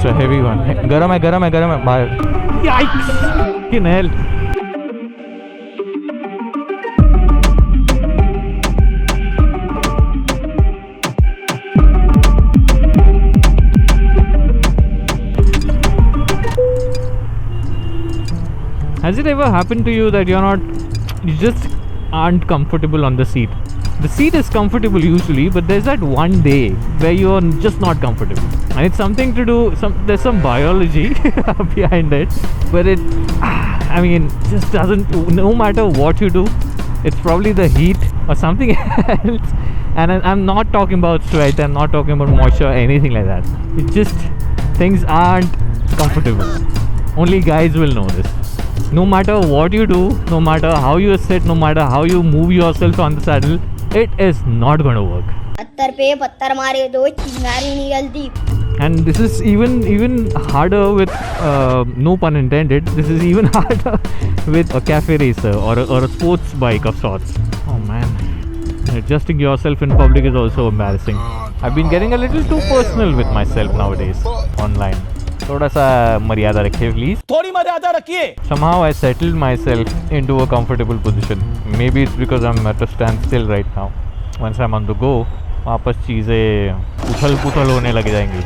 It's a heavy one. गरम है बाहर. Yikes! Fucking hell. Has it ever happened to you that you just aren't comfortable on the seat? The seat is comfortable usually, but there's that one day where you're just not comfortable. And it's something to do, there's some biology behind it, but just doesn't, no matter what you do, it's probably the heat or something else. And I'm not talking about sweat, I'm not talking about moisture or anything like that. It's just, things aren't comfortable. Only guys will know this. No matter what you do, no matter how you sit, no matter how you move yourself on the saddle, it is not going to work. And this is even harder with, no pun intended, this is even harder with a cafe racer or a sports bike of sorts. Oh man, adjusting yourself in public is also embarrassing. I've been getting a little too personal with myself nowadays online. थोड़ा सा मर्यादा रखिए please. थोड़ी मर्यादा रखिए. Somehow I settled myself into a comfortable position. Maybe it's because I'm at a standstill right now. Once I'm on the go, वापस चीज़ें उथल-पुथल होने लग जाएंगी.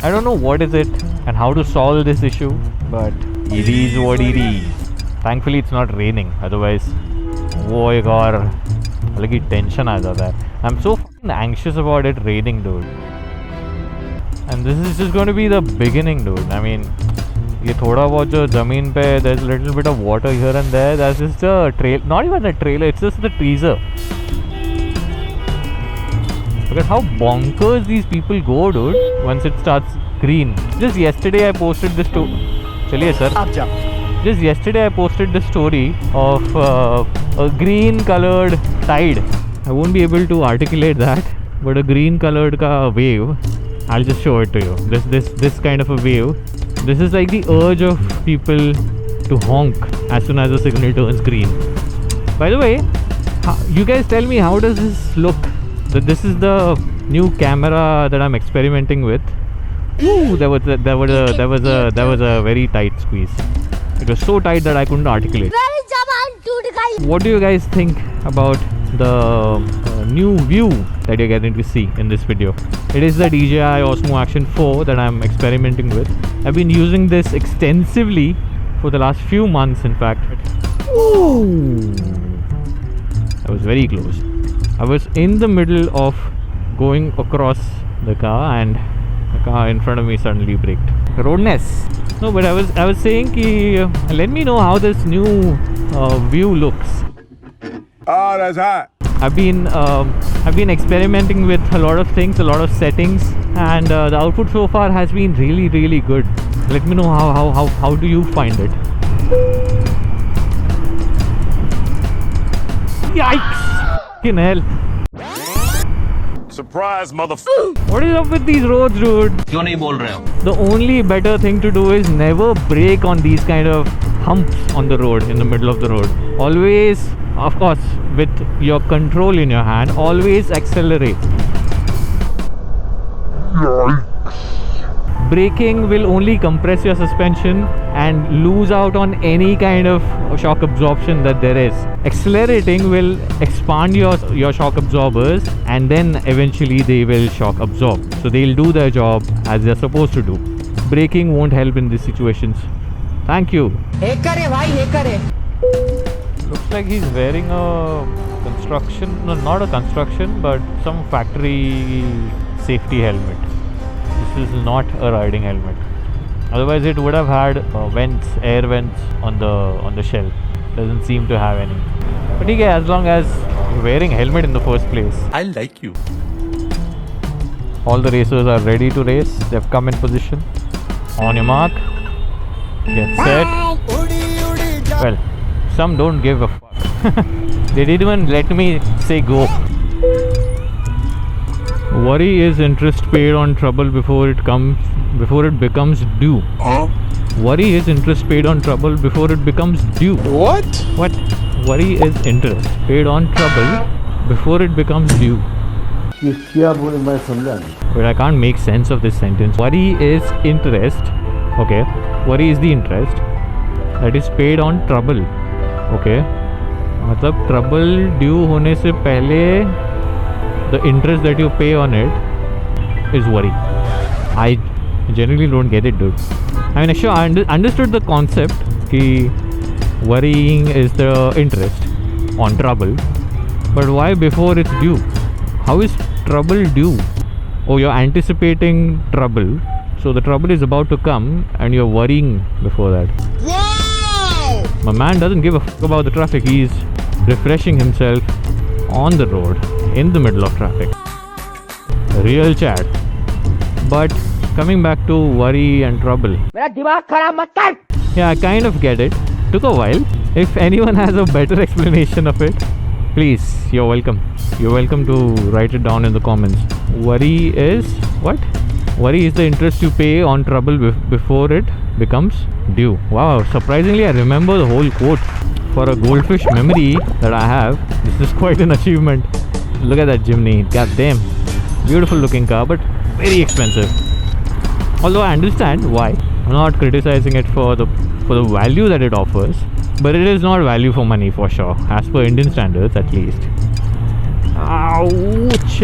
I don't know what is it and how to solve this issue, but it is what it is. Thankfully it's not raining. Otherwise, वो एक और अलग ही टेंशन आ जाता है. I'm so fucking anxious about it raining, dude. And this is just going to be the beginning, dude. I mean, ये थोड़ा बहुत जो ज़मीन पे there's a little bit of water here and there. That's just a trail, not even a trailer. It's just the teaser. Look at how bonkers these people go, dude. Once it starts green. Just yesterday I posted this to. चलिए sir. Just yesterday I posted the story of a green-colored tide. I won't be able to articulate that, but a green-colored का wave. I'll just show it to you. This kind of a wave. This is like the urge of people to honk as soon as the signal turns green. By the way, you guys tell me, how does this look? This is the new camera that I'm experimenting with. Ooh, there was a very tight squeeze. It was so tight that I couldn't articulate. What do you guys think about the new view that you're getting to see in this video? It is the DJI Osmo Action 4 that I'm experimenting with. I've been using this extensively for the last few months, in fact. Ooh, I was very close. I was in the middle of going across the car and the car in front of me suddenly braked. Roadness. No, but I was saying ki, let me know how this new view looks. Oh, that's hot. I've been experimenting with a lot of things, a lot of settings, and the output so far has been really, really good. Let me know how do you find it? Yikes! Fucking hell. Surprise, motherfucker. What is up with these roads, dude? क्यों नहीं बोल रहे हो? The only better thing to do is never brake on these kind of humps on the road, in the middle of the road. Always, of course, with your control in your hand, always accelerate. Braking will only compress your suspension and lose out on any kind of shock absorption that there is. Accelerating will expand your shock absorbers, and then eventually they will shock absorb. So they'll do their job as they're supposed to do. Braking won't help in these situations. Thank you. Looks like he's wearing a construction, no, not a construction, but some factory safety helmet. This is not a riding helmet. Otherwise it would have had vents, air vents on the shell. Doesn't seem to have any. But okay, as long as you're wearing helmet in the first place. I like you. All the racers are ready to race. They've come in position. On your mark. Get set. Well, some don't give a fuck. They didn't even let me say go. Worry is interest paid on trouble before it becomes due. Huh? Worry is interest paid on trouble before it becomes due. What? What? Worry is interest paid on trouble before it becomes due. क्या बोले मैं समझा नहीं. But I can't make sense of this sentence. Worry is interest. Okay. Worry is the interest that is paid on trouble. Okay. मतलब trouble due होने से पहले the interest that you pay on it is worry. I generally don't get it, dude. I mean, sure, I understood the concept कि worrying is the interest on trouble, but why before it's due? How is trouble due? Oh, you're anticipating trouble, so the trouble is about to come and you're worrying before that. Wow! My man doesn't give a fuck about the traffic. He's refreshing himself on the road in the middle of traffic. Real chat. But coming back to worry and trouble. Yeah, I kind of get it. Took a while. If anyone has a better explanation of it, please, you're welcome. You're welcome to write it down in the comments. Worry is what? Worry is the interest you pay on trouble before it becomes due. Wow, surprisingly, I remember the whole quote. For a goldfish memory that I have, this is quite an achievement. Look at that Jimny. God damn. Beautiful looking car, but very expensive. Although I understand why. I'm not criticizing it for the value that it offers, but it is not value for money for sure, as per Indian standards at least. Ouch!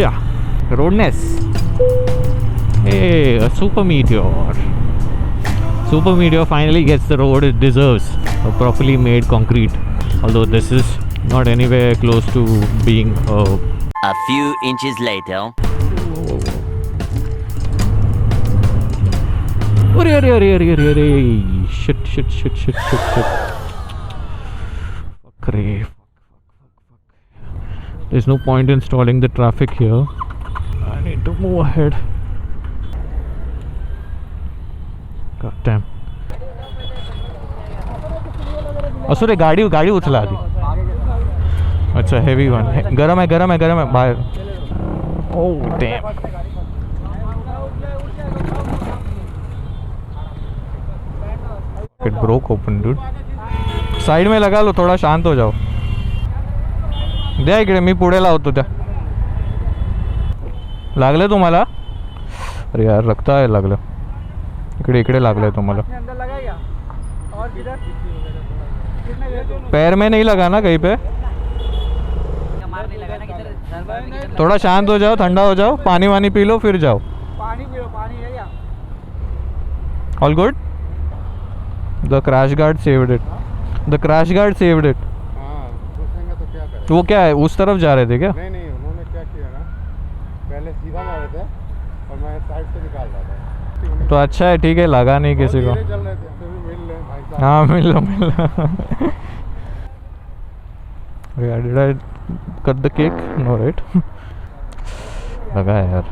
Roadness. Hey, a super meteor. Super meteor finally gets the road it deserves, a properly made concrete. Although this is not anywhere close to being A few inches later. Shit. Fuck. There's no point in stalling the traffic here. I need to move ahead. God damn. असुरे गाड़ी उछला दी. अच्छा heavy one. गरम है बाहर. Oh damn. It broke open, dude. Side में लगा लो, थोड़ा शांत हो जाओ. द्या इकडे, मी पुढे लावतो त्या. लागलं तुम्हाला? अरे यार रखता आहे लागलं. इकडे लागलंय तुम्हाला. पैर में नहीं लगा ना कहीं पे? थोड़ा शांत हो जाओ, ठंडा हो जाओ, पानी वानी पी लो फिर जाओ. All good? The crash guard saved it. The crash guard saved it. घुसेंगे तो क्या करें? वो क्या है, उस तरफ जा रहे थे क्या? नहीं उन्होंने क्या किया ना, पहले सीधा मारे थे और मैं साइड से निकाल रहा था. तो अच्छा है, ठीक है, लगा नहीं किसी को. चल रहे थे तो भी मिल ले भाई साहब. हाँ मिल लो. Did I cut the cake? No, right? लगा है यार.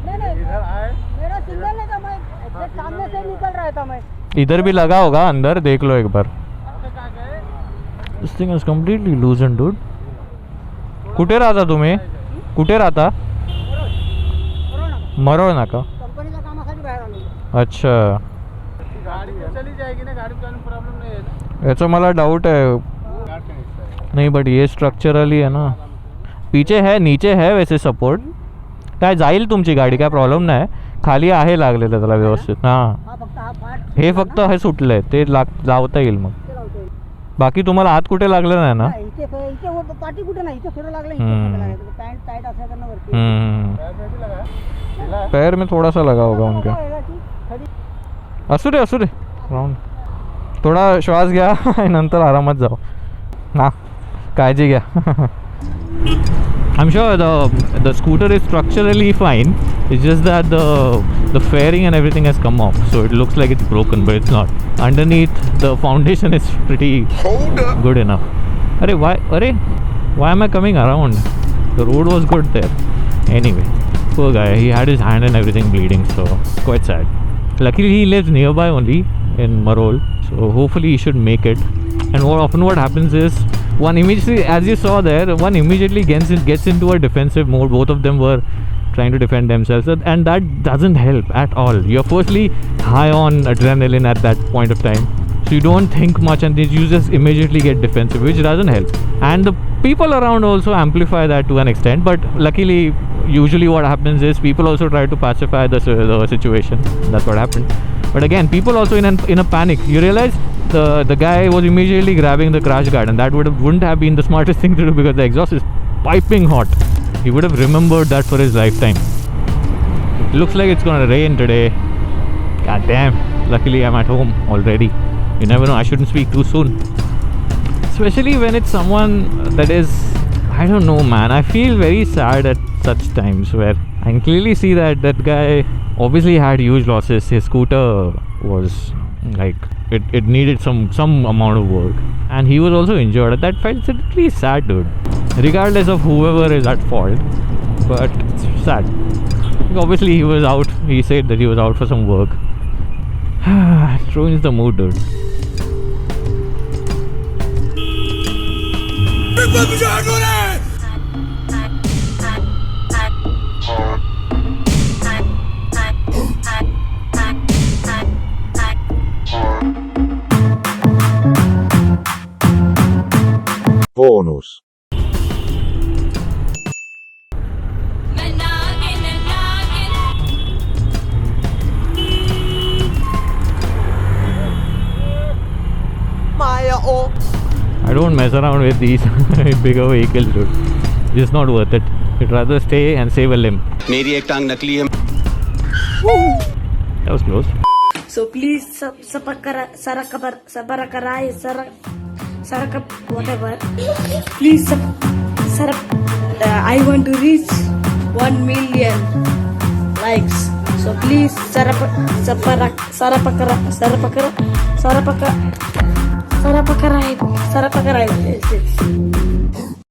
इधर आए, मेरा सिग्नल नहीं था, मैं एग्जैक्ट सामने से निकल रहा था. मैं इधर भी लगा होगा, अंदर देख लो एक बार. This thing is completely loosened, dude. कुठे राहता तुम्ही? कुठे राहता? मरोळ नाका. कंपनीच्या कामासाठी बाहेर आलो. अच्छा, गाड़ी तो चली जाएगी ना, गाड़ी का प्रॉब्लम नहीं है ना. याचा मला डाऊट आहे. नहीं बट ये स्ट्रक्चरली आहे ना. पीछे है, नीचे है वैसे सपोर्ट. काय जाईल तुमची गाडी, काय प्रॉब्लेम नाही. खाली आहे लागलेलं त्याला व्यवस्थित. हां, फक्त हा पार्ट हे फक्त हे सुटलंय, ते लावता येईल मग. बाकी तुम्हाला हात कुठे लागलं नाही ना? इथे पाठी कुठे नाही, इथे थोडं लागलं. पॅन्ट टाईट असल्या कारण वरती पैर में थोड़ा सा लगा होगा उनके. असू दे राऊंड. थोडा श्वास घ्या नंतर आरामात जाओ. हां, काळजी घ्या. I'm sure the scooter is structurally fine. It's just that the fairing and everything has come off, so it looks like it's broken, but it's not. Underneath, the foundation is pretty good enough. Why am I coming around? The road was good there. Anyway, poor guy. He had his hand and everything bleeding, so quite sad. Luckily, he lives nearby only in Marol, so hopefully he should make it. And what happens is, one immediately, as you saw there, one immediately gets into a defensive mode. Both of them were trying to defend themselves, and that doesn't help at all. You're firstly high on adrenaline at that point of time, So you don't think much and you just immediately get defensive, which doesn't help. And the people around also amplify that to an extent. But luckily, usually what happens is people also try to pacify the situation. That's what happened. But again, people also in a panic. You realize the guy was immediately grabbing the crash guard, and that wouldn't have been the smartest thing to do because the exhaust is piping hot. He would have remembered that for his lifetime. It looks like it's gonna rain today. God damn. Luckily, I'm at home already. You never know, I shouldn't speak too soon. Especially when it's someone that is, I don't know, man. I feel very sad at such times where I can clearly see that guy obviously had huge losses. His scooter was like, it needed some amount of work. And he was also injured. That felt really sad, dude. Regardless of whoever is at fault. But it's sad. Obviously, he was out. He said that he was out for some work. It ruins the mood, dude. Bonus. I don't mess around with these bigger vehicles, dude. It's not worth it. You'd rather stay and save a limb. मेरी एक टांग नकली है. That was close. So please whatever. Please I want to reach 1 million likes. So please sarapakarai.